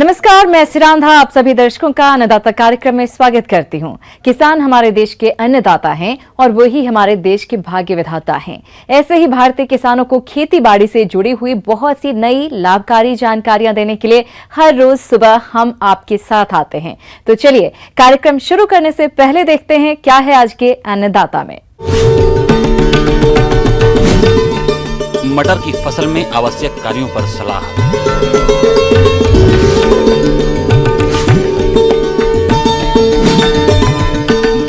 नमस्कार, मैं सिरांधा आप सभी दर्शकों का अन्नदाता कार्यक्रम में स्वागत करती हूं। किसान हमारे देश के अन्नदाता हैं और वही हमारे देश के भाग्य विधाता हैं। ऐसे ही भारतीय किसानों को खेती बाड़ी से जुड़ी हुई बहुत सी नई लाभकारी जानकारियां देने के लिए हर रोज सुबह हम आपके साथ आते हैं। तो चलिए कार्यक्रम शुरू करने से पहले देखते हैं क्या है आज के अन्नदाता में। मटर की फसल में आवश्यक कार्यों पर सलाह।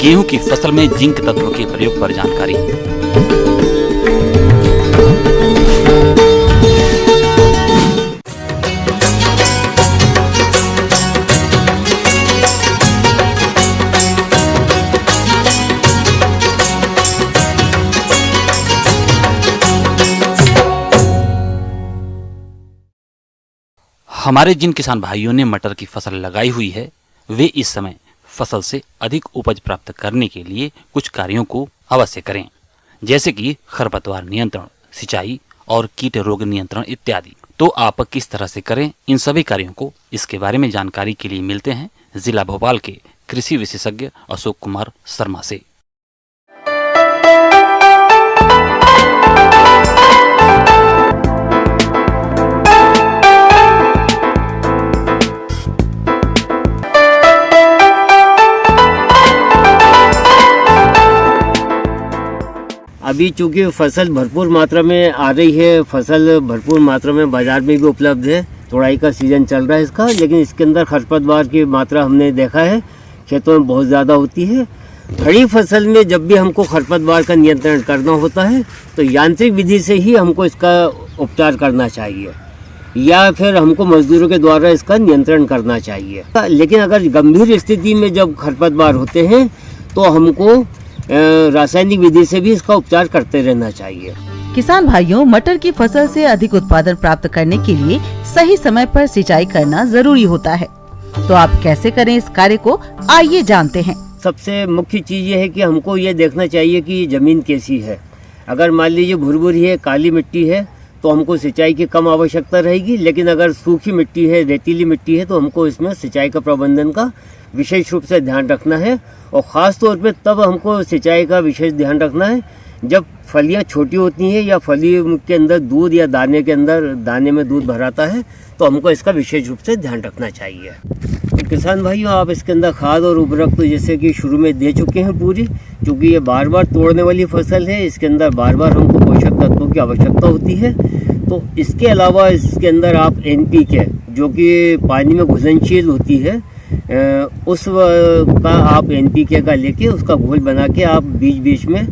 गेहूं की फसल में जिंक तत्व के प्रयोग पर जानकारी। हमारे जिन किसान भाइयों ने मटर की फसल लगाई हुई है वे इस समय फसल से अधिक उपज प्राप्त करने के लिए कुछ कार्यों को अवश्य करें, जैसे कि खरपतवार नियंत्रण, सिंचाई और कीट रोग नियंत्रण इत्यादि। तो आप किस तरह से करें इन सभी कार्यों को, इसके बारे में जानकारी के लिए मिलते हैं जिला भोपाल के कृषि विशेषज्ञ अशोक कुमार शर्मा से। अभी चूंकि फसल भरपूर मात्रा में आ रही है, फसल भरपूर मात्रा में बाजार में भी उपलब्ध है, तोड़ाई का सीजन चल रहा है इसका, लेकिन इसके अंदर खरपतवार की मात्रा हमने देखा है खेतों में बहुत ज़्यादा होती है। खड़ी फसल में जब भी हमको खरपतवार का नियंत्रण करना होता है तो यांत्रिक विधि से ही हमको इसका उपचार करना चाहिए या फिर हमको मजदूरों के द्वारा इसका नियंत्रण करना चाहिए। लेकिन अगर गंभीर स्थिति में जब खरपतवार होते हैं तो हमको रासायनिक विधि से भी इसका उपचार करते रहना चाहिए। किसान भाइयों, मटर की फसल से अधिक उत्पादन प्राप्त करने के लिए सही समय पर सिंचाई करना जरूरी होता है। तो आप कैसे करें इस कार्य को, आइए जानते हैं। सबसे मुख्य चीज ये है कि हमको ये देखना चाहिए कि जमीन कैसी है। अगर मान लीजिए भुरभुरी है, काली मिट्टी है तो हमको सिंचाई की कम आवश्यकता रहेगी, लेकिन अगर सूखी मिट्टी है, रेतीली मिट्टी है तो हमको इसमें सिंचाई का प्रबंधन का विशेष रूप से ध्यान रखना है। और ख़ास तौर पे तब हमको सिंचाई का विशेष ध्यान रखना है जब फलियां छोटी होती हैं या फली के अंदर दूध या दाने के अंदर दाने में दूध भराता है, तो हमको इसका विशेष रूप से ध्यान रखना चाहिए। तो किसान भाइयों, आप इसके अंदर खाद और उर्वरक तो जैसे कि शुरू में दे चुके हैं पूरी, क्योंकि ये बार बार तोड़ने वाली फसल है, इसके अंदर बार बार हमको पोषक तत्वों की आवश्यकता होती है। तो इसके अलावा इसके अंदर आप NPK जो कि पानी में घुलनशील होती है उस का आप NPK का लेके उसका घोल बना के आप बीच बीच में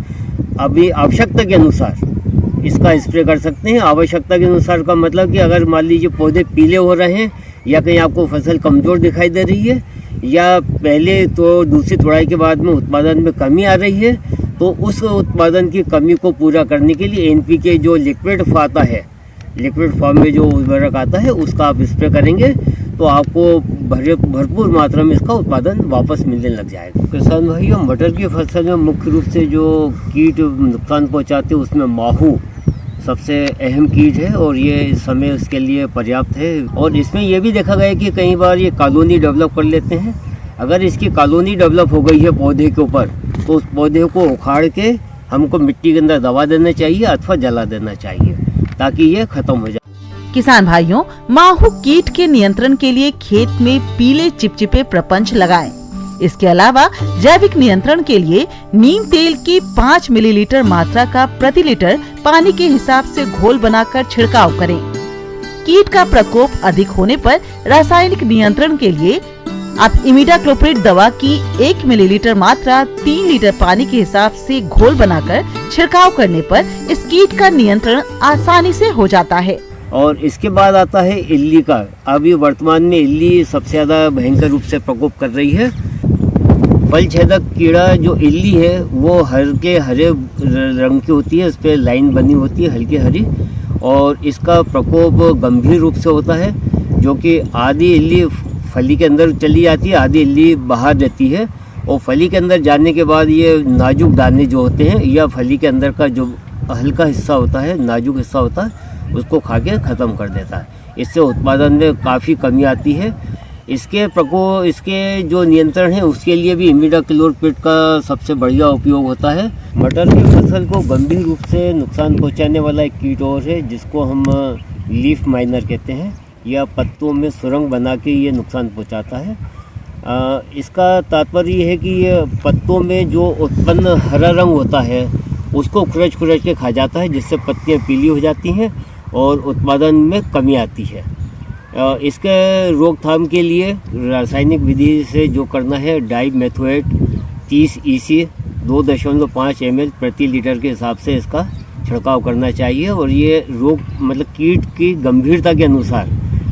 अभी आवश्यकता के अनुसार इसका स्प्रे कर सकते हैं। आवश्यकता के अनुसार का मतलब कि अगर मान लीजिए पौधे पीले हो रहे हैं या कहीं आपको फसल कमज़ोर दिखाई दे रही है या पहले तो दूसरी तुड़ाई के बाद में उत्पादन में कमी आ रही है, तो उस उत्पादन की कमी को पूरा करने के लिए NPK जो लिक्विड आता है, लिक्विड फॉर्म में जो उर्वरक आता है उसका आप स्प्रे करेंगे तो आपको भरपूर मात्रा में इसका उत्पादन वापस मिलने लग जाएगा। किसान भाइयों, मटर की फसल में मुख्य रूप से जो कीट नुकसान पहुंचाते हैं उसमें माहू सबसे अहम कीट है और ये इस समय उसके लिए पर्याप्त है। और इसमें यह भी देखा गया कि कई बार ये कॉलोनी डेवलप कर लेते हैं। अगर इसकी कॉलोनी डेवलप हो गई है पौधे के ऊपर तो उस पौधे को उखाड़ के हमको मिट्टी के अंदर दबा देना चाहिए अथवा जला देना चाहिए ताकि ये खत्म हो जाए। किसान भाइयों, माहू कीट के नियंत्रण के लिए खेत में पीले चिपचिपे प्रपंच लगाएं। इसके अलावा जैविक नियंत्रण के लिए नीम तेल की 5 मिलीलीटर मात्रा का प्रति लीटर पानी के हिसाब से घोल बनाकर छिड़काव करें। कीट का प्रकोप अधिक होने पर रासायनिक नियंत्रण के लिए आप इमिडाक्लोप्रिड दवा की 1 मिलीलीटर मात्रा 3 लीटर पानी के हिसाब से घोल बनाकर छिड़काव करने पर इस कीट का नियंत्रण आसानी से हो जाता है। और इसके बाद आता है इल्ली का। अभी वर्तमान में इल्ली सबसे ज़्यादा भयंकर रूप से प्रकोप कर रही है। फल छेदक कीड़ा जो इल्ली है वो हल्के हरे रंग की होती है, इस पर लाइन बनी होती है हल्की हरी, और इसका प्रकोप गंभीर रूप से होता है, जो कि आधी इल्ली फली के अंदर चली जाती है, आधी इल्ली बाहर रहती है। और फली के अंदर जाने के बाद ये नाजुक दाने जो होते हैं या फली के अंदर का जो हल्का हिस्सा होता है, नाजुक हिस्सा होता है, उसको खा के ख़त्म कर देता है। इससे उत्पादन में काफ़ी कमी आती है। इसके जो नियंत्रण है उसके लिए भी इमिडाक्लोप्रिड का सबसे बढ़िया उपयोग होता है। मटर की फसल को गंभीर रूप से नुकसान पहुंचाने वाला एक कीट और है जिसको हम लीफ माइनर कहते हैं। यह पत्तों में सुरंग बना के ये नुकसान पहुंचाता है। इसका तात्पर्य ये है कि ये पत्तों में जो उत्पन्न हरा रंग होता है उसको खुरच के खा जाता है, जिससे पत्तियाँ पीली हो जाती हैं और उत्पादन में कमी आती है। इसके रोकथाम के लिए रासायनिक विधि से जो करना है, डाइमेथोएट 30 EC 2.5 ml प्रति लीटर के हिसाब से इसका छिड़काव करना चाहिए। और ये रोग कीट की गंभीरता के अनुसार,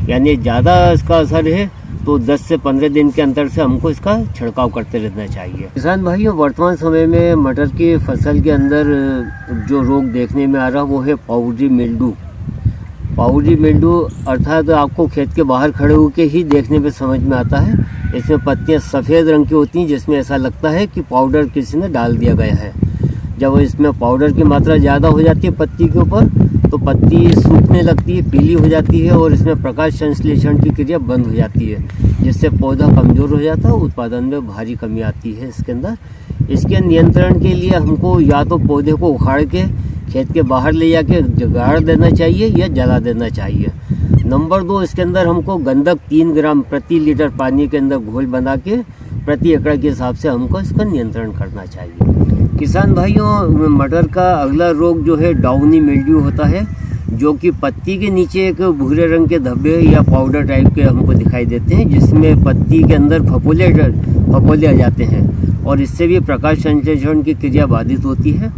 यानी ज़्यादा इसका असर है तो 10 से 15 दिन के अंतर से हमको इसका छिड़काव करते रहना चाहिए। किसान भाइयों, वर्तमान समय में मटर की फसल के अंदर जो रोग देखने में आ रहा वो है पाउडरी मिल्ड्यू। पाउडरी मिल्ड्यू अर्थात आपको खेत के बाहर खड़े होकर ही देखने में समझ में आता है। इसमें पत्तियां सफ़ेद रंग की होती हैं, जिसमें ऐसा लगता है कि पाउडर किसी ने डाल दिया गया है। जब इसमें पाउडर की मात्रा ज़्यादा हो जाती है पत्ती के ऊपर तो पत्ती सूखने लगती है, पीली हो जाती है और इसमें प्रकाश संश्लेषण की क्रिया बंद हो जाती है, जिससे पौधा कमज़ोर हो जाता है, उत्पादन में भारी कमी आती है इसके अंदर। इसके नियंत्रण के लिए हमको या तो पौधे को उखाड़ के खेत के बाहर ले जाके गाड़ देना चाहिए या जला देना चाहिए। नंबर 2, इसके अंदर हमको गंधक 3 ग्राम प्रति लीटर पानी के अंदर घोल बना के प्रति एकड़ के हिसाब से हमको इसका नियंत्रण करना चाहिए। किसान भाइयों, मटर का अगला रोग जो है डाउनी मिल्ड्यू होता है, जो कि पत्ती के नीचे एक भूरे रंग के धब्बे या पाउडर टाइप के हमको दिखाई देते हैं, जिसमें पत्ती के अंदर फफोले आ जाते हैं और इससे भी प्रकाश संश्लेषण की क्रिया बाधित होती है।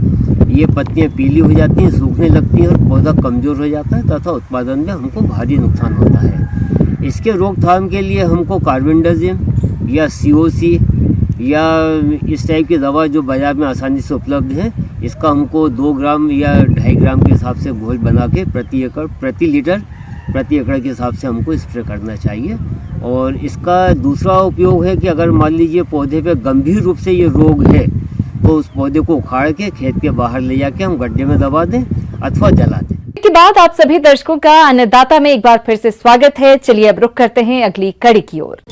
ये पत्तियां पीली हो जाती हैं, सूखने लगती हैं और पौधा कमज़ोर हो जाता है तथा उत्पादन में हमको भारी नुकसान होता है। इसके रोकथाम के लिए हमको कार्बेंडाजिम या COC या इस टाइप की दवा जो बाज़ार में आसानी से उपलब्ध है, इसका हमको 2 ग्राम या 2.5 ग्राम के हिसाब से घोल बना के प्रति लीटर प्रति एकड़ के हिसाब से हमको स्प्रे करना चाहिए। और इसका दूसरा उपयोग है कि अगर मान लीजिए पौधे पे गंभीर रूप से ये रोग है तो उस पौधे को उखाड़ के खेत के बाहर ले जाके हम गड्ढे में दबा दें अथवा जला दें। के बाद आप सभी दर्शकों का अन्नदाता में एक बार फिर से स्वागत है। चलिए अब रुख करते हैं अगली कड़ी की ओर।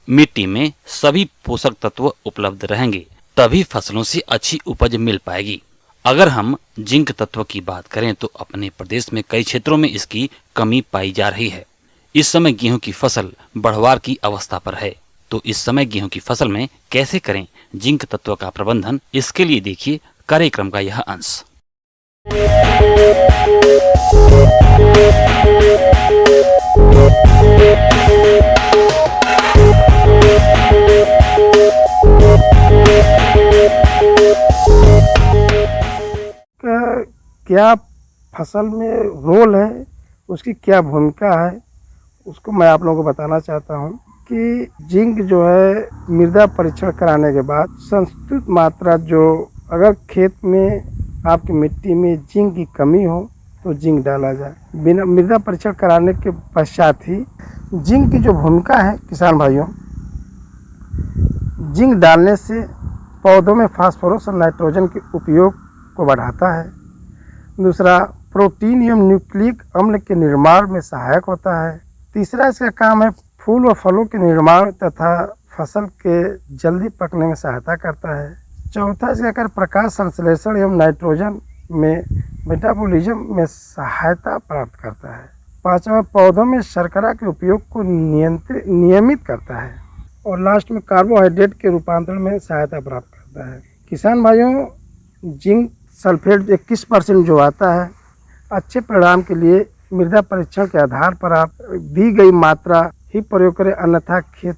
मिट्टी में सभी पोषक तत्व उपलब्ध रहेंगे तभी फसलों से अच्छी उपज मिल पाएगी। अगर हम जिंक तत्व की बात करें तो अपने प्रदेश में कई क्षेत्रों में इसकी कमी पाई जा रही है। इस समय गेहूं की फसल बढ़वार की अवस्था पर है, तो इस समय गेहूं की फसल में कैसे करें जिंक तत्व का प्रबंधन, इसके लिए देखिए कार्यक्रम का यह अंश। क्या फसल में रोल है, उसकी क्या भूमिका है, उसको मैं आप लोगों को बताना चाहता हूँ कि जिंक जो है मृदा परीक्षण कराने के बाद संतुलित मात्रा, जो अगर खेत में आपकी मिट्टी में जिंक की कमी हो तो जिंक डाला जाए। बिना मृदा परीक्षण कराने के पश्चात ही जिंक की जो भूमिका है किसान भाइयों, जिंक डालने से पौधों में फास्फोरस और नाइट्रोजन के उपयोग को बढ़ाता है। दूसरा, प्रोटीन एवं न्यूक्लिक अम्ल के निर्माण में सहायक होता है। तीसरा, इसका काम है फूल और फलों के निर्माण तथा फसल के जल्दी पकने में सहायता करता है। चौथा, इसका कार्य प्रकाश संश्लेषण एवं नाइट्रोजन में मेटाबॉलिज्म में सहायता प्राप्त करता है। पांचवा, पौधों में शर्करा के उपयोग को नियमित करता है। और लास्ट में कार्बोहाइड्रेट के रूपांतरण में सहायता प्राप्त करता है। किसान भाइयों, जिंक सल्फेट 21% जो आता है, अच्छे परिणाम के लिए मृदा परीक्षण के आधार पर आप दी गई मात्रा ही प्रयोग करें, अन्यथा खेत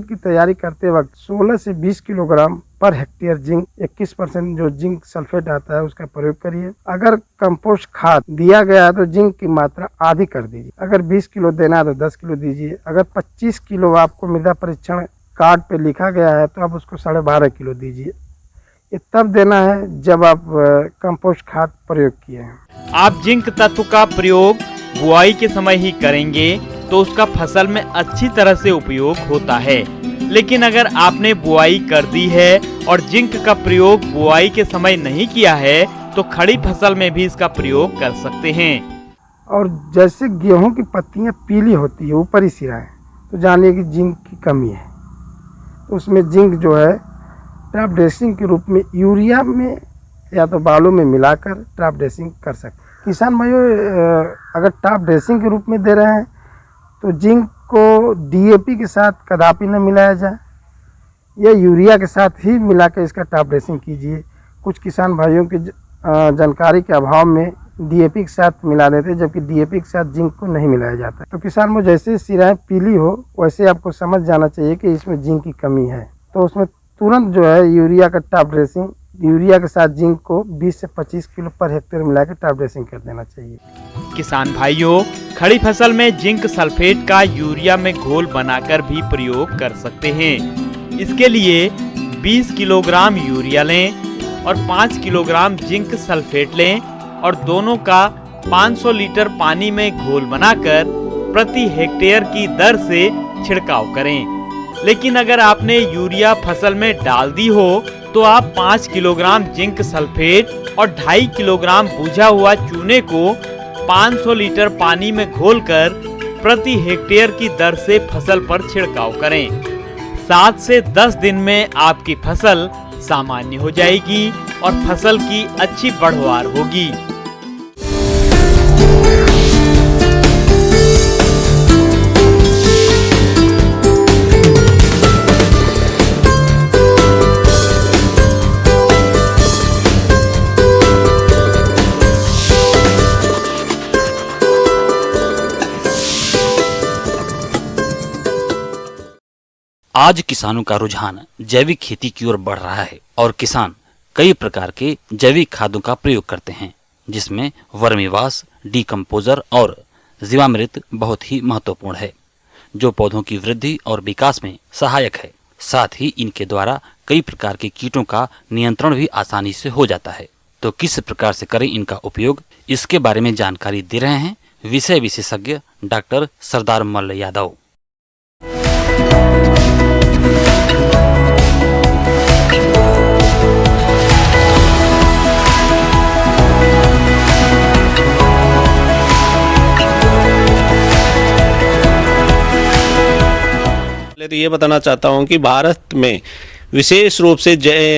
की तैयारी करते वक्त 16 से 20 किलोग्राम पर हेक्टेयर जिंक 21% जो जिंक सल्फेट आता है उसका प्रयोग करिए। अगर कंपोस्ट खाद दिया गया है तो जिंक की मात्रा आधी कर दीजिए। अगर 20 किलो देना है तो 10 किलो दीजिए। अगर 25 किलो आपको मृदा परीक्षण कार्ड पे लिखा गया है तो आप उसको 12.5 किलो दीजिए। ये तब देना है जब आप कंपोस्ट खाद प्रयोग किए हैं। आप जिंक तत्व का प्रयोग बुआई के समय ही करेंगे तो उसका फसल में अच्छी तरह से उपयोग होता है। लेकिन अगर आपने बुआई कर दी है और जिंक का प्रयोग बुआई के समय नहीं किया है तो खड़ी फसल में भी इसका प्रयोग कर सकते हैं। और जैसे गेहूं की पत्तियां पीली होती है ऊपरी सिराएं, तो जानिए कि जिंक की कमी है। तो उसमें जिंक जो है ट्रैप ड्रेसिंग के रूप में यूरिया में या तो बालू में मिलाकर ट्रैप ड्रेसिंग कर सकते हैं। किसान भाइयों, अगर ट्रैप ड्रेसिंग के रूप में दे रहे हैं तो जिंक को डीएपी के साथ कदापि न मिलाया जाए, या यूरिया के साथ ही मिला के इसका ट्रैप ड्रेसिंग कीजिए। कुछ किसान भाइयों की जानकारी के अभाव में डीएपी के साथ मिला देते हैं, जबकि डीएपी के साथ जिंक को नहीं मिलाया जाता। तो किसान में जैसे सिराएं पीली हो वैसे आपको समझ जाना चाहिए कि इसमें जिंक की कमी है, तो उसमें तुरंत जो है यूरिया का ट्रैप ड्रेसिंग, यूरिया के साथ जिंक को 20 से 25 किलो पर हेक्टेयर मिला के ट्रैप ड्रेसिंग कर देना चाहिए। किसान भाइयों, खड़ी फसल में जिंक सल्फेट का यूरिया में घोल बनाकर भी प्रयोग कर सकते हैं। इसके लिए 20 किलोग्राम यूरिया लें और 5 किलोग्राम जिंक सल्फेट लें और दोनों का 500 लीटर पानी में घोल बनाकर प्रति हेक्टेयर की दर से छिड़काव करें। लेकिन अगर आपने यूरिया फसल में डाल दी हो तो आप 5 किलोग्राम जिंक सल्फेट और 2.5 किलोग्राम बुझा हुआ चूने को 500 लीटर पानी में घोलकर प्रति हेक्टेयर की दर से फसल पर छिड़काव करें। 7 से 10 दिन में आपकी फसल सामान्य हो जाएगी और फसल की अच्छी बढ़वार होगी। आज किसानों का रुझान जैविक खेती की ओर बढ़ रहा है और किसान कई प्रकार के जैविक खादों का प्रयोग करते हैं, जिसमें वर्मीवाश, डीकम्पोजर और जीवामृत बहुत ही महत्वपूर्ण है, जो पौधों की वृद्धि और विकास में सहायक है। साथ ही इनके द्वारा कई प्रकार के कीटों का नियंत्रण भी आसानी से हो जाता है। तो किस प्रकार से करें इनका उपयोग, इसके बारे में जानकारी दे रहे हैं विषय विशेषज्ञ डॉक्टर सरदार मल्ल यादव। तो ये बताना चाहता हूँ कि भारत में विशेष रूप से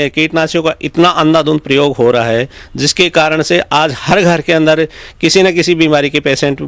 कीटनाशकों का इतना अंधाधुंध प्रयोग हो रहा है, जिसके कारण से आज हर घर के अंदर किसी न किसी बीमारी के पेशेंट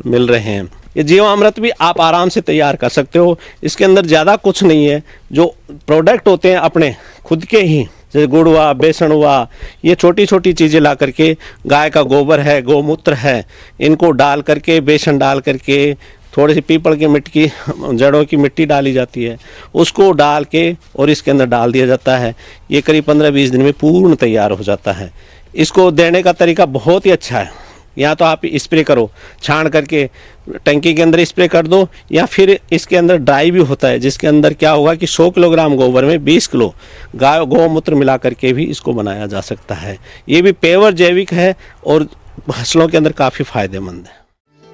मिल रहे हैं। ये जीवामृत भी आप आराम से तैयार कर सकते हो। इसके अंदर ज़्यादा कुछ नहीं है, जो प्रोडक्ट होते हैं अपने खुद के ही, जैसे गुड़ हुआ, बेसन हुआ, ये छोटी छोटी चीज़ें ला करके, गाय का गोबर है, गौमूत्र है, इनको डाल करके, बेसन डाल करके, थोड़ी सी पीपल की मिट्टी की जड़ों की मिट्टी डाली जाती है, उसको डाल के और इसके अंदर डाल दिया जाता है। ये करीब 15-20 दिन में पूर्ण तैयार हो जाता है। इसको देने का तरीका बहुत ही अच्छा है। या तो आप स्प्रे करो, छान करके टंकी के अंदर स्प्रे कर दो, या फिर इसके अंदर ड्राई भी होता है, जिसके अंदर क्या होगा कि 100 किलोग्राम गोबर में 20 किलो गाय गौमूत्र मिला करके भी इसको बनाया जा सकता है। ये भी पेवर जैविक है और फसलों के अंदर काफ़ी फायदेमंद है।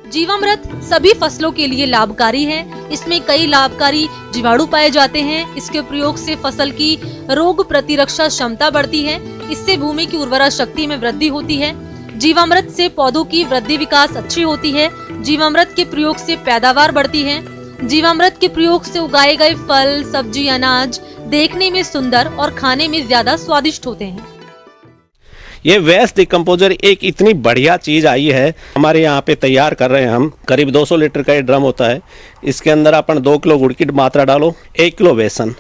जीवामृत सभी फसलों के लिए लाभकारी है। इसमें कई लाभकारी जीवाणु पाए जाते हैं। इसके प्रयोग से फसल की रोग प्रतिरक्षा क्षमता बढ़ती है। इससे भूमि की उर्वरा शक्ति में वृद्धि होती है। जीवामृत से पौधों की वृद्धि विकास अच्छी होती है। जीवामृत के प्रयोग से पैदावार बढ़ती है। जीवामृत के प्रयोग से उगाए गए फल, सब्जी, अनाज देखने में सुंदर और खाने में ज्यादा स्वादिष्ट होते हैं। ये वेस्ट डिकम्पोजर एक इतनी बढ़िया चीज़ आई है, हमारे यहाँ पे तैयार कर रहे हैं हम। करीब 200 लीटर का ये ड्रम होता है। इसके अंदर अपन 2 किलो गुड़ की मात्रा डालो, 1 किलो बेसन,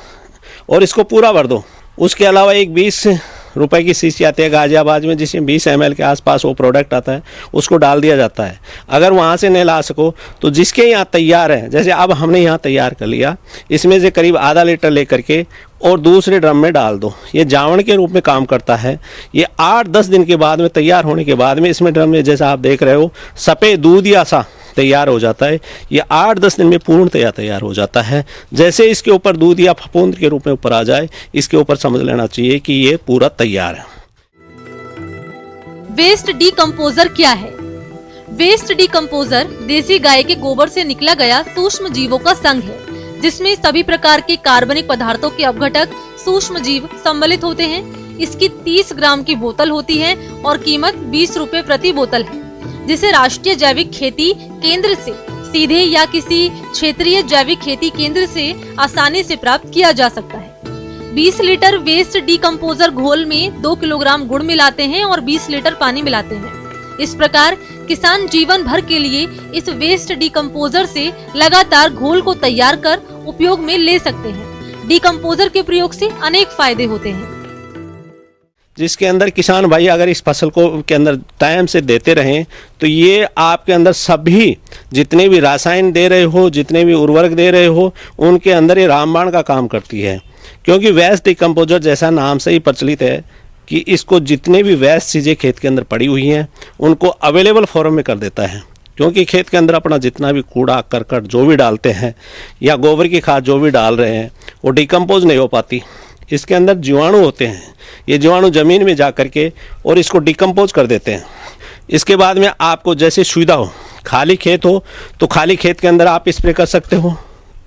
और इसको पूरा भर दो। उसके अलावा एक 20 रुपए की शीशी आती है गाजियाबाद में, जिसमें 20 ml के आसपास वो प्रोडक्ट आता है, उसको डाल दिया जाता है। अगर वहाँ से नहीं ला सको तो जिसके यहाँ तैयार है, जैसे अब हमने यहाँ तैयार कर लिया, इसमें से करीब आधा लीटर लेकर के और दूसरे ड्रम में डाल दो। ये जावण के रूप में काम करता है। ये 8-10 दिन के बाद में तैयार होने के बाद में इसमें ड्रम में, जैसा आप देख रहे हो, सफ़ेद दूधिया सा तैयार हो जाता है, ये 8-10 दिन में पूर्णतया तैयार हो जाता है। जैसे इसके ऊपर दूध या फफूंद के रूप में ऊपर आ जाए, इसके ऊपर समझ लेना चाहिए कि ये पूरा तैयार है। वेस्ट डीकंपोजर क्या है? वेस्ट डीकंपोजर देसी गाय के गोबर से निकला गया सूक्ष्म जीवों का संघ है, जिसमें सभी प्रकार के कार्बनिक पदार्थों के अपघटक सूक्ष्म जीव सम्मिलित होते हैं। इसकी 30 ग्राम की बोतल होती है और कीमत 20 रुपए प्रति बोतल है, जिसे राष्ट्रीय जैविक खेती केंद्र से सीधे या किसी क्षेत्रीय जैविक खेती केंद्र से आसानी से प्राप्त किया जा सकता है। 20 लीटर वेस्ट डीकंपोजर घोल में 2 किलोग्राम गुड़ मिलाते हैं और 20 लीटर पानी मिलाते हैं। इस प्रकार किसान जीवन भर के लिए इस वेस्ट डीकंपोजर से लगातार घोल को तैयार कर उपयोग में ले सकते हैं। डीकंपोजर के प्रयोग से अनेक फायदे होते हैं, जिसके अंदर किसान भाई अगर इस फसल को के अंदर टाइम से देते रहें तो ये आपके अंदर सभी जितने भी रासायन दे रहे हो, जितने भी उर्वरक दे रहे हो, उनके अंदर ये रामबाण का काम करती है। क्योंकि वेस्ट डीकंपोजर जैसा नाम से ही प्रचलित है कि इसको जितने भी वेस्ट चीज़ें खेत के अंदर पड़ी हुई हैं उनको अवेलेबल फॉर्म में कर देता है। क्योंकि खेत के अंदर अपना जितना भी कूड़ा करकट जो भी डालते हैं या गोबर की खाद जो भी डाल रहे हैं वो डिकम्पोज नहीं हो पाती। इसके अंदर जीवाणु होते हैं, ये जीवाणु ज़मीन में जा करके और इसको डिकम्पोज कर देते हैं। इसके बाद में आपको जैसे सुविधा हो, खाली खेत हो तो खाली खेत के अंदर आप स्प्रे कर सकते हो।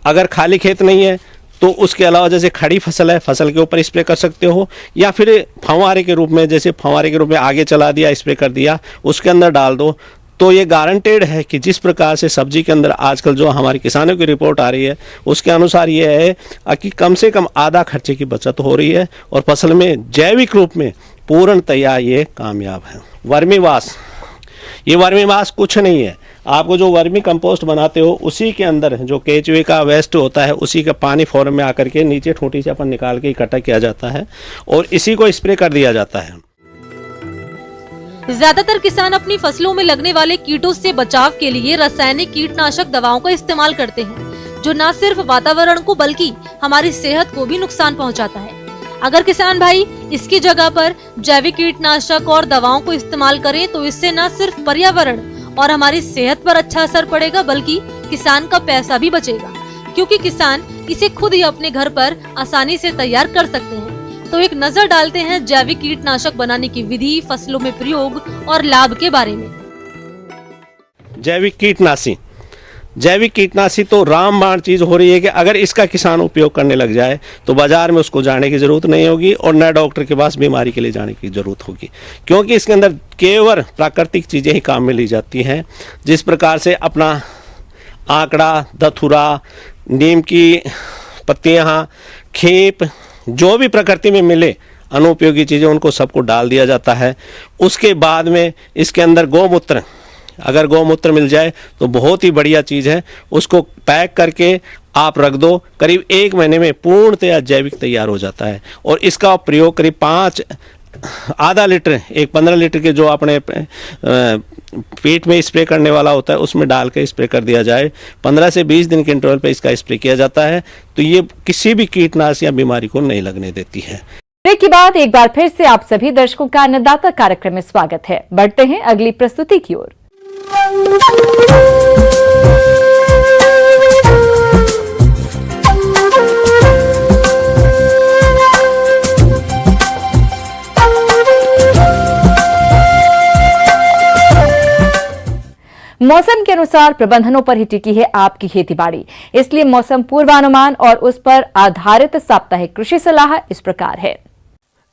अगर खाली खेत नहीं है तो उसके अलावा जैसे खड़ी फसल है, फसल के ऊपर स्प्रे कर सकते हो, या फिर फंवारे के रूप में, जैसे फंवारे के रूप में आगे चला दिया, स्प्रे कर दिया, उसके अंदर डाल दो। तो ये गारंटेड है कि जिस प्रकार से सब्जी के अंदर आजकल जो हमारे किसानों की रिपोर्ट आ रही है उसके अनुसार ये है कि कम से कम आधा खर्चे की बचत हो रही है और फसल में जैविक रूप में पूर्णतया ये कामयाब है। वर्मीवाश, ये वर्मीवाश कुछ नहीं है, आपको जो वर्मी कंपोस्ट बनाते हो उसी के अंदर जो केचुए का वेस्ट होता है उसी का पानी फॉर्म में आकर के नीचे ठोटी से अपन निकाल के इकट्ठा किया जाता है और इसी को स्प्रे कर दिया जाता है। ज्यादातर किसान अपनी फसलों में लगने वाले कीटों से बचाव के लिए रासायनिक कीटनाशक दवाओं का इस्तेमाल करते हैं, जो न सिर्फ वातावरण को बल्कि हमारी सेहत को भी नुकसान पहुंचाता है। अगर किसान भाई इसकी जगह पर जैविक कीटनाशक और दवाओं को इस्तेमाल करें तो इससे न सिर्फ पर्यावरण और हमारी सेहत पर अच्छा असर पड़ेगा बल्कि किसान का पैसा भी बचेगा, क्योंकि किसान इसे खुद ही अपने घर पर आसानी से तैयार कर सकते हैं। तो एक नजर डालते हैं जैविक कीटनाशक बनाने की विधि, फसलों में प्रयोग और लाभ के बारे में। जैविक कीटनाशी तो रामबाण चीज़ हो रही है कि अगर इसका किसान उपयोग करने लग जाए तो बाजार में उसको जाने की ज़रूरत नहीं होगी और न डॉक्टर के पास बीमारी के लिए जाने की ज़रूरत होगी, क्योंकि इसके अंदर केवल प्राकृतिक चीज़ें ही काम में ली जाती हैं। जिस प्रकार से अपना आंकड़ा, धतूरा, नीम की पत्तियाँ, खेप, जो भी प्रकृति में मिले अनुपयोगी चीज़ें उनको सबको डाल दिया जाता है। उसके बाद में इसके अंदर गौमूत्र, अगर गौमूत्र मिल जाए तो बहुत ही बढ़िया चीज़ है, उसको पैक करके आप रख दो, करीब 1 महीने में पूर्णतया जैविक तैयार हो जाता है। और इसका प्रयोग करीब आधा लीटर, एक 15 लीटर के जो अपने पेट में स्प्रे करने वाला होता है उसमें डाल के स्प्रे कर दिया जाए। 15 से 20 दिन के इंटरवल पे इसका स्प्रे किया जाता है, तो ये किसी भी कीटनाशक या बीमारी को नहीं लगने देती है। ब्रेक के बाद एक बार फिर से आप सभी दर्शकों का अन्नदाता कार्यक्रम में स्वागत है। बढ़ते हैं अगली प्रस्तुति की ओर। मौसम के अनुसार प्रबंधनों पर ही टिकी है आपकी खेतीबाड़ी, इसलिए मौसम पूर्वानुमान और उस पर आधारित साप्ताहिक कृषि सलाह इस प्रकार है।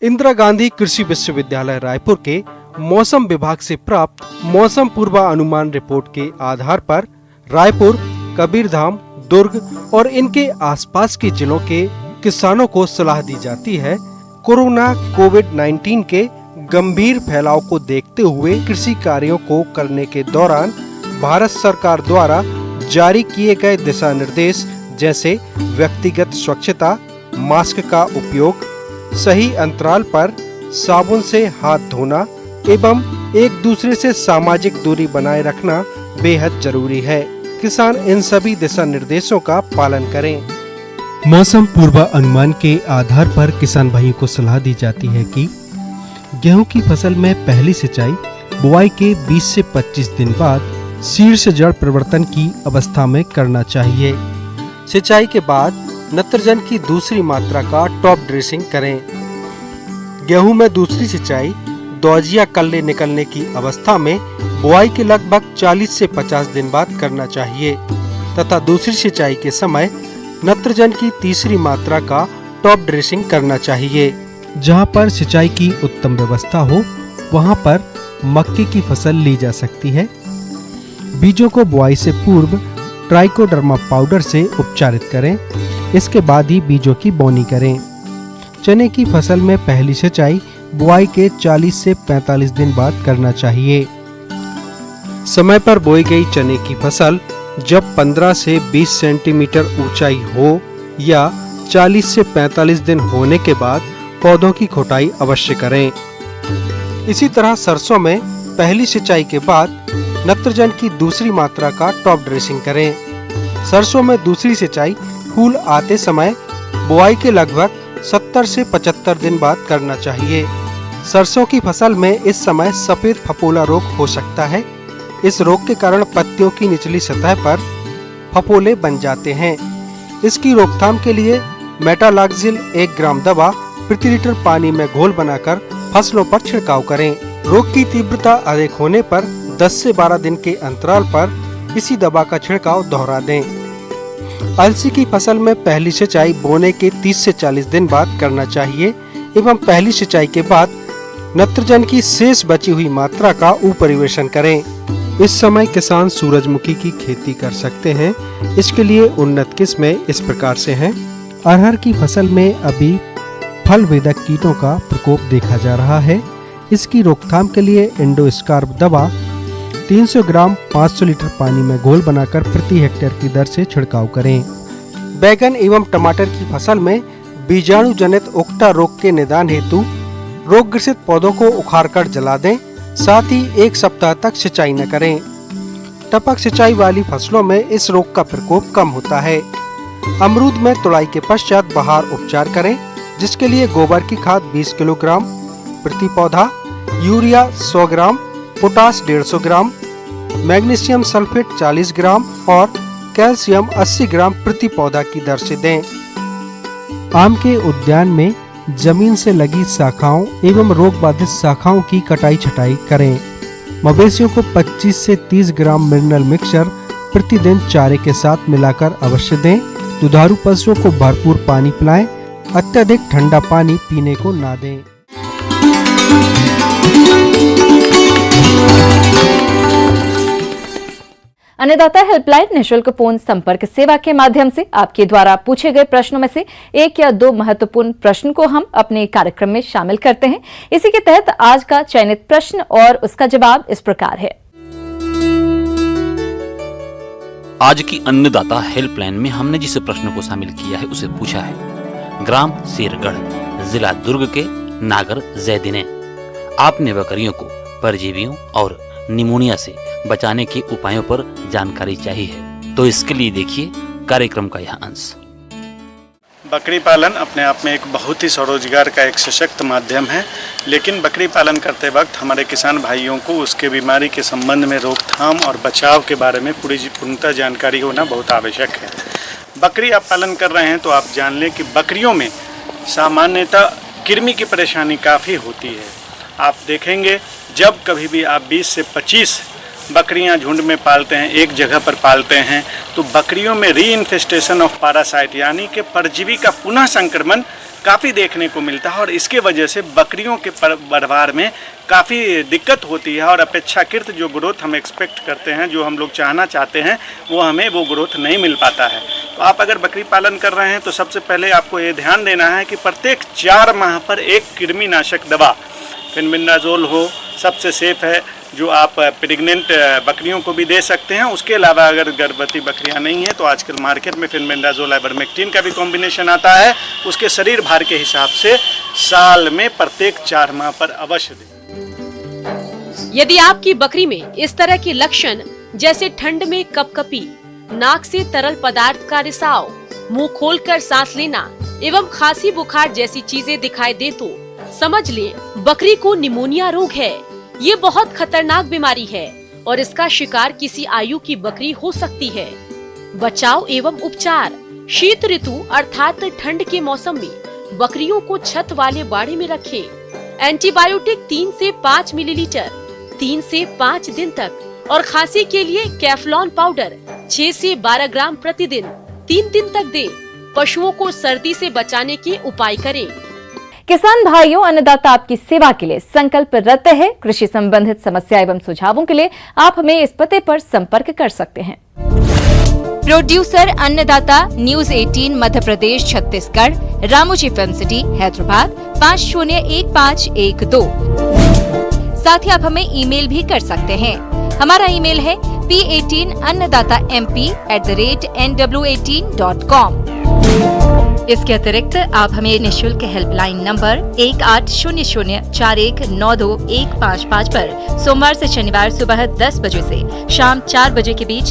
इंदिरा गांधी कृषि विश्वविद्यालय रायपुर के मौसम विभाग से प्राप्त मौसम पूर्वानुमान रिपोर्ट के आधार पर रायपुर, कबीरधाम, दुर्ग और इनके आसपास के जिलों के किसानों को सलाह दी जाती है। कोरोना कोविड-19 के गंभीर फैलाव को देखते हुए कृषि कार्यों को करने के दौरान भारत सरकार द्वारा जारी किए गए दिशा निर्देश जैसे व्यक्तिगत स्वच्छता, मास्क का उपयोग, सही अंतराल पर साबुन से हाथ धोना एवं एक दूसरे से सामाजिक दूरी बनाए रखना बेहद जरूरी है। किसान इन सभी दिशा निर्देशों का पालन करें। मौसम पूर्वानुमान के आधार पर किसान भाइयों को सलाह दी जाती है कि गेहूं की फसल में पहली सिंचाई बुआई के 20 से 25 दिन बाद शीर्ष जड़ परिवर्तन की अवस्था में करना चाहिए। सिंचाई के बाद नत्रजन की दूसरी मात्रा का टॉप ड्रेसिंग करें। गेहूं में दूसरी सिंचाई दौजिया कल्ले निकलने की अवस्था में बुआई के लगभग 40 से 50 दिन बाद करना चाहिए तथा दूसरी सिंचाई के समय नत्रजन की तीसरी मात्रा का टॉप ड्रेसिंग करना चाहिए। जहां पर सिंचाई की उत्तम व्यवस्था हो वहां पर मक्के की फसल ली जा सकती है। बीजों को बुआई से पूर्व ट्राइकोडर्मा पाउडर से उपचारित करें। इसके बाद ही बीजों की बोनी करें। चने की फसल में पहली सिंचाई बुआई के 40 से 45 दिन बाद करना चाहिए। समय पर बोई गई चने की फसल जब 15 से 20 सेंटीमीटर ऊंचाई हो या 40 से 45 दिन होने के बाद पौधों की खोटाई अवश्य करें। इसी तरह सरसों में पहली सिंचाई के बाद नत्रजन की दूसरी मात्रा का टॉप ड्रेसिंग करें। सरसों में दूसरी सिंचाई फूल आते समय बुआई के लगभग 70 से 75 दिन बाद करना चाहिए। सरसों की फसल में इस समय सफेद फफोला रोग हो सकता है। इस रोग के कारण पत्तियों की निचली सतह पर फफोले बन जाते हैं। इसकी रोकथाम के लिए मेटालाक्सिल 1 ग्राम दवा प्रति लीटर पानी में घोल बनाकर फसलों पर छिड़काव करें। रोग की तीव्रता अधिक होने पर 10 से 12 दिन के अंतराल पर इसी दवा का छिड़काव दोहरा दें। अलसी की फसल में पहली सिंचाई बोने के 30 से 40 दिन बाद करना चाहिए एवं पहली सिंचाई के बाद नत्रजन की शेष बची हुई मात्रा का उपरिवेशन करें। इस समय किसान सूरजमुखी की खेती कर सकते हैं। इसके लिए उन्नत किस्में इस प्रकार से हैं। अरहर की फसल में अभी फल वेदक कीटों का प्रकोप देखा जा रहा है। इसकी रोकथाम के लिए इंडोस्कार्ब दवा 300 ग्राम 500 लीटर पानी में घोल बनाकर प्रति हेक्टेयर की दर से छिड़काव करें। बैगन एवं टमाटर की फसल में बीजाणु जनित उकटा रोग के निदान हेतु रोग ग्रसित पौधों को उखाड़कर जला दें। साथ ही 1 सप्ताह तक सिंचाई न करें। टपक सिंचाई वाली फसलों में इस रोग का प्रकोप कम होता है। अमरूद में तुड़ाई के पश्चात बहार उपचार करें, जिसके लिए गोबर की खाद 20 किलोग्राम प्रति पौधा, यूरिया 100 ग्राम, पोटास 150 ग्राम, मैग्नीशियम सल्फेट 40 ग्राम और कैल्शियम 80 ग्राम प्रति पौधा की दर से दें। आम के उद्यान में जमीन से लगी शाखाओं एवं रोग बाधित शाखाओं की कटाई छटाई करें। मवेशियों को 25 से 30 ग्राम मिनरल मिक्सचर प्रतिदिन चारे के साथ मिलाकर अवश्य दें। दुधारू पशुओं को भरपूर पानी पिलाएं। अत्यधिक ठंडा पानी पीने को ना दें। अन्नदाता हेल्पलाइन निःशुल्क फोन संपर्क सेवा के माध्यम से आपके द्वारा पूछे गए प्रश्नों में से 1 या 2 महत्वपूर्ण प्रश्न को हम अपने कार्यक्रम में शामिल करते हैं। इसी के तहत आज का चयनित प्रश्न और उसका जवाब इस प्रकार है। आज की अन्नदाता हेल्पलाइन में हमने जिस प्रश्न को शामिल किया है उसे पूछा है। ग्राम शेरगढ़, जिला दुर्ग के नागर जैदी ने आपने बकरियों को परजीवियों और निमोनिया से बचाने के उपायों पर जानकारी चाहिए है, तो इसके लिए देखिए कार्यक्रम का यह अंश। बकरी पालन अपने आप में एक बहुत ही स्वरोजगार का एक सशक्त माध्यम है, लेकिन बकरी पालन करते वक्त हमारे किसान भाइयों को उसके बीमारी के संबंध में रोकथाम और बचाव के बारे में पूर्णतः जानकारी होना बहुत आवश्यक है। बकरी आप पालन कर रहे हैं तो आप जान लें कि बकरियों में सामान्यतः कृमि की परेशानी काफ़ी होती है। आप देखेंगे जब कभी भी आप 20 से 25 बकरियां झुंड में पालते हैं, एक जगह पर पालते हैं, तो बकरियों में रीइन्फेस्टेशन ऑफ पैरासाइट यानी कि परजीवी का पुनः संक्रमण काफ़ी देखने को मिलता है और इसके वजह से बकरियों के बढ़वार में काफ़ी दिक्कत होती है और अपेक्षाकृत जो ग्रोथ हम एक्सपेक्ट करते हैं, जो हम लोग चाहना चाहते हैं, वो हमें वो ग्रोथ नहीं मिल पाता है। तो आप अगर बकरी पालन कर रहे हैं तो सबसे पहले आपको ये ध्यान देना है कि प्रत्येक 4 माह पर एक कृमिनाशक दवा फेनबिंडाजोल हो, सबसे सेफ है, जो आप प्रेग्नेंट बकरियों को भी दे सकते हैं। उसके अलावा अगर गर्भवती बकरियां नहीं हैं तो आजकल मार्केट में फेनबिंडाजोल आइवरमेक्टिन का भी कॉम्बिनेशन आता है, उसके शरीर भार के हिसाब से साल में प्रत्येक 4 माह पर अवश्य दें। यदि आपकी बकरी में इस तरह के लक्षण जैसे ठंड में कपकपी, नाक से तरल पदार्थ का रिसाव, मुंह खोलकर सांस लेना एवं खांसी बुखार जैसी चीजें दिखाई दे तो समझ लें बकरी को निमोनिया रोग है। ये बहुत खतरनाक बीमारी है और इसका शिकार किसी आयु की बकरी हो सकती है। बचाव एवं उपचार। शीत ऋतु अर्थात ठंड के मौसम में बकरियों को छत वाले बाड़े में रखें। एंटीबायोटिक 3 से 5 मिलीलीटर 3 से 5 दिन तक और खांसी के लिए कैफ्लॉन पाउडर 6 से 12 ग्राम प्रतिदिन 3 दिन तक दें। पशुओं को सर्दी से बचाने के उपाय करें। किसान भाइयों, अन्नदाता आपकी सेवा के लिए संकल्परत है। कृषि संबंधित समस्या एवं सुझावों के लिए आप हमें इस पते पर संपर्क कर सकते हैं। प्रोड्यूसर अन्नदाता, news 18 Madhya Pradesh Chhattisgarh, Ramoji film city Hyderabad 501512। साथ ही आप हमें ईमेल भी कर सकते हैं। हमारा ईमेल है p18annadatamp@nw18.com। इसके अतिरिक्त आप हमें निःशुल्क हेल्पलाइन नंबर 180041921555 पर सोमवार से शनिवार सुबह 10 बजे से शाम 4 बजे के बीच